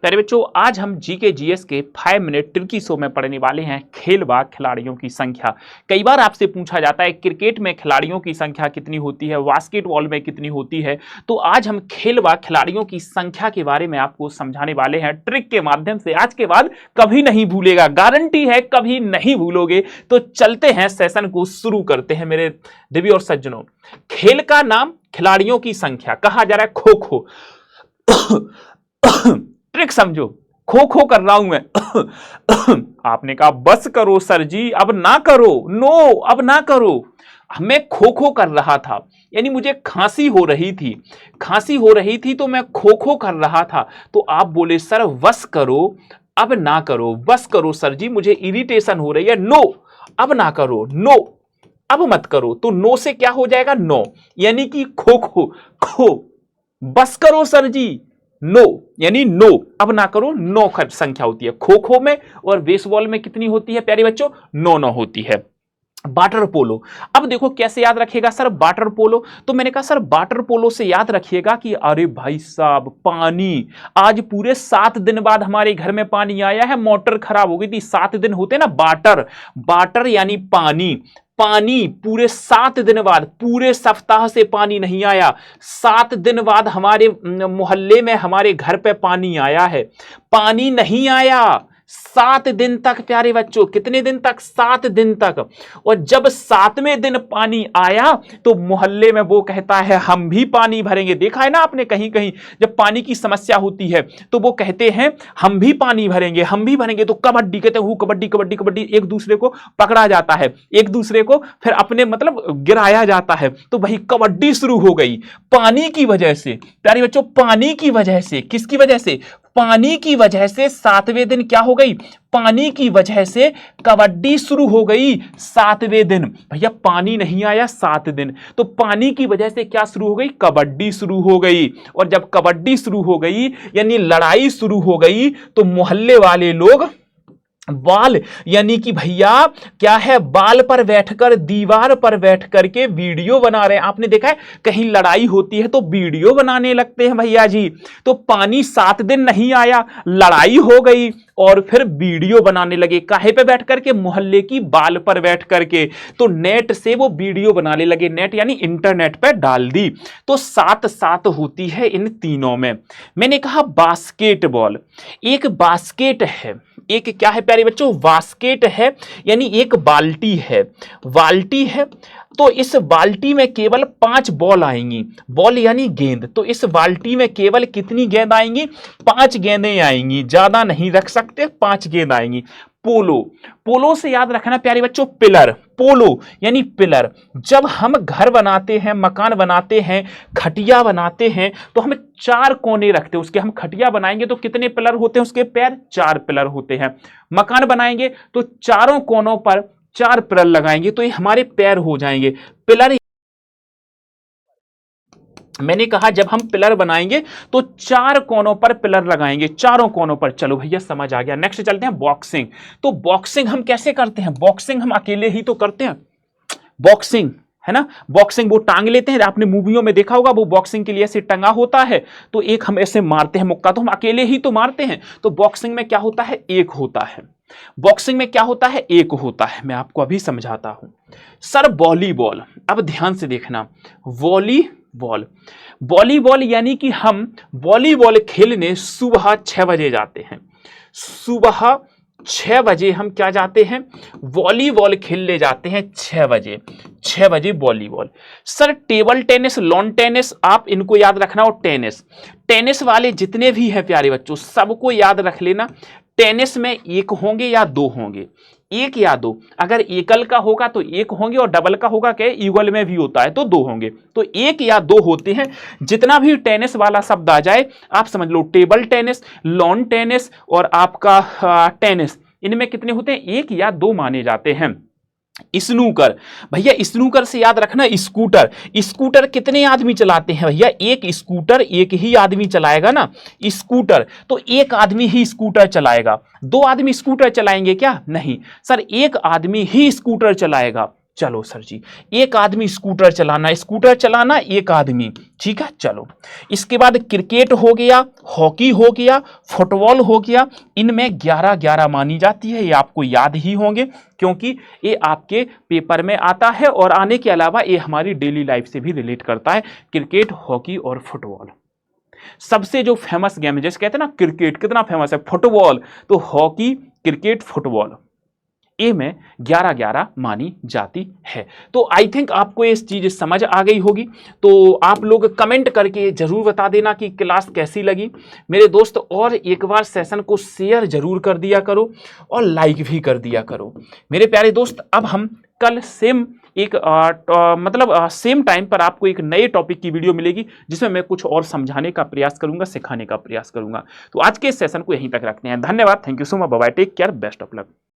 प्यारे बच्चों, आज हम जीके जीएस के 5 मिनट ट्रिकी शो में पढ़ने वाले हैं खेल व खिलाड़ियों की संख्या। कई बार आपसे पूछा जाता है क्रिकेट में खिलाड़ियों की संख्या कितनी होती है, बास्केटबॉल में कितनी होती है। तो आज हम खेल व खिलाड़ियों की संख्या के बारे में आपको समझाने वाले हैं ट्रिक के माध्यम से। आज के बाद कभी नहीं भूलेगा, गारंटी है कभी नहीं भूलोगे। तो चलते हैं, सेशन को शुरू करते हैं मेरे देवी और सज्जनों। खेल का नाम, खिलाड़ियों की संख्या, कहा जा रहा है खो खो। ट्रिक समझो, खो खो कर रहा हूं मैं। आपने कहा बस करो सर जी, अब ना करो, नो अब ना करो। मैं खो खो कर रहा था, यानी मुझे खांसी हो रही थी, खांसी हो रही थी तो मैं खो खो कर रहा था। तो आप बोले सर बस करो, अब ना करो, बस करो सर जी मुझे इरिटेशन हो रही है, नो अब ना करो, नो अब मत करो। तो नो से क्या हो जाएगा, नो, यानी कि खो खो खो, बस करो सर जी, नो यानी नो, अब ना करो, नो संख्या होती है खो खो में। और बेसबॉल में कितनी होती है प्यारे बच्चों, 9 होती है। वाटर पोलो, अब देखो कैसे याद रखिएगा सर वाटर पोलो। तो मैंने कहा सर वाटर पोलो से याद रखिएगा कि अरे भाई साहब पानी, आज पूरे 7 दिन बाद हमारे घर में पानी आया है, मोटर खराब हो गई थी। 7 दिन होते ना, वाटर, वाटर यानी पानी, पानी पूरे 7 दिन बाद, पूरे सप्ताह से पानी नहीं आया, 7 दिन बाद हमारे मोहल्ले में, हमारे घर पे पानी आया है। पानी नहीं आया 7 दिन तक प्यारे बच्चों, कितने दिन तक, 7 दिन तक। और जब 7वें दिन पानी आया तो मोहल्ले में वो कहता है हम भी पानी भरेंगे। देखा है ना आपने, कहीं कहीं जब पानी की समस्या होती है तो वो कहते हैं हम भी पानी भरेंगे, हम भी भरेंगे। तो कबड्डी कहते हैं, कबड्डी कबड्डी कबड्डी, एक दूसरे को पकड़ा जाता है, एक दूसरे को फिर अपने मतलब गिराया जाता है। तो वही कबड्डी शुरू हो गई पानी की वजह से प्यारे बच्चों, पानी की वजह से। किसकी वजह से, पानी की वजह से। 7वें दिन क्या हो गई, पानी की वजह से कबड्डी शुरू हो गई 7वें दिन। भैया पानी नहीं आया 7 दिन, तो पानी की वजह से क्या शुरू हो गई, कबड्डी शुरू हो गई। और जब कबड्डी शुरू हो गई यानी लड़ाई शुरू हो गई, तो मोहल्ले वाले लोग बाल यानी कि भैया क्या है, बाल पर बैठकर, दीवार पर बैठ करके वीडियो बना रहे हैं। आपने देखा है कहीं लड़ाई होती है तो वीडियो बनाने लगते हैं भैया जी। तो पानी 7 दिन नहीं आया, लड़ाई हो गई और फिर वीडियो बनाने लगे। काहे पे बैठ करके, मोहल्ले की बाल पर बैठ करके। तो नेट से वो वीडियो बनाने लगे, नेट यानी इंटरनेट पे डाल दी। तो 7 होती है इन तीनों में। मैंने कहा बास्केटबॉल, एक बास्केट है, एक क्या है प्यारे बच्चों, बास्केट है, यानी एक बाल्टी है, बाल्टी है। तो इस बाल्टी में केवल 5 बॉल आएंगी, बॉल यानी गेंद। तो इस बाल्टी में केवल कितनी गेंद आएंगी, 5 गेंदें आएंगी, ज्यादा नहीं रख सकते, 5 गेंद आएंगी। पोलो, पोलो से याद रखना प्यारे बच्चों, पिलर, पोलो यानी पिलर। जब हम घर बनाते हैं, मकान बनाते हैं, खटिया बनाते हैं, तो हम 4 कोने रखते हैं उसके। हम खटिया बनाएंगे तो कितने पिलर होते हैं उसके, पैर, 4 पिलर होते हैं। मकान बनाएंगे तो चारों कोनों पर 4 पिलर लगाएंगे, तो ये हमारे पैर हो जाएंगे। पिलर, मैंने कहा जब हम पिलर बनाएंगे तो 4 कोनों पर पिलर लगाएंगे, चारों कोनों पर। चलो भैया समझ आ गया। नेक्स्ट चलते हैं बॉक्सिंग। तो बॉक्सिंग हम कैसे करते हैं, बॉक्सिंग हम अकेले ही तो करते हैं, बॉक्सिंग है ना। बॉक्सिंग वो टांग लेते हैं, आपने मूवियों में देखा होगा, वो बॉक्सिंग के लिए ऐसे टंगा होता है, तो एक हम ऐसे मारते हैं मुक्का, तो हम अकेले ही तो मारते हैं। तो बॉक्सिंग में क्या होता है, एक होता है। बॉक्सिंग में क्या होता है, एक होता है। मैं आपको अभी समझाता हूं सर। वॉलीबॉल, अब ध्यान से देखना, वॉलीबॉल, वॉलीबॉल यानी कि हम वॉलीबॉल खेलने सुबह 6 बजे जाते हैं। सुबह 6 बजे हम क्या जाते हैं, वॉलीबॉल खेलने जाते हैं 6 बजे, 6 बजे volleyball. Sir table tennis, lawn tennis, आप इनको याद रखना। और टेनिस, टेनिस वाले जितने भी हैं प्यारे बच्चों, सबको याद रख लेना। टेनिस में 1 होंगे या 2 होंगे, 1 या 2। अगर एकल का होगा तो 1 होंगे, और डबल का होगा क्या, युगल में भी होता है तो 2 होंगे। तो 1 या 2 होते हैं। जितना भी टेनिस वाला शब्द आ जाए आप समझ लो, टेबल टेनिस, लॉन टेनिस और आपका टेनिस, इनमें कितने होते हैं, 1 या 2 माने जाते हैं। स्नूकर, भैया स्नूकर से याद रखना, स्कूटर, स्कूटर कितने आदमी चलाते हैं भैया, एक स्कूटर एक ही आदमी चलाएगा ना, स्कूटर। तो एक आदमी ही स्कूटर चलाएगा, 2 आदमी स्कूटर चलाएंगे क्या, नहीं सर, एक आदमी ही स्कूटर चलाएगा। चलो सर जी, एक आदमी स्कूटर चलाना एक आदमी, ठीक है चलो। इसके बाद क्रिकेट हो गया, हॉकी हो गया, फुटबॉल हो गया, इनमें 11-11 मानी जाती है, ये आपको याद ही होंगे क्योंकि ये आपके पेपर में आता है और आने के अलावा ये हमारी डेली लाइफ से भी रिलेट करता है, क्रिकेट, हॉकी और फुटबॉल। सबसे जो फेमस गेम है, जैसे कहते हैं ना क्रिकेट कितना फेमस है, फुटबॉल तो हॉकी, क्रिकेट, फुटबॉल ए में 11-11 मानी जाती है। तो आई थिंक आपको ये चीज समझ आ गई होगी। तो आप लोग कमेंट करके जरूर बता देना कि क्लास कैसी लगी मेरे दोस्त, और एक बार सेशन को शेयर जरूर कर दिया करो और लाइक भी कर दिया करो मेरे प्यारे दोस्त। अब हम कल सेम एक सेम टाइम पर आपको एक नए टॉपिक की वीडियो मिलेगी जिसमें मैं कुछ और समझाने का प्रयास करूंगा, सिखाने का प्रयास करूंगा। तो आज के सेशन को यहीं तक रखते हैं। धन्यवाद, thank you so much, bye bye, take care, best of luck.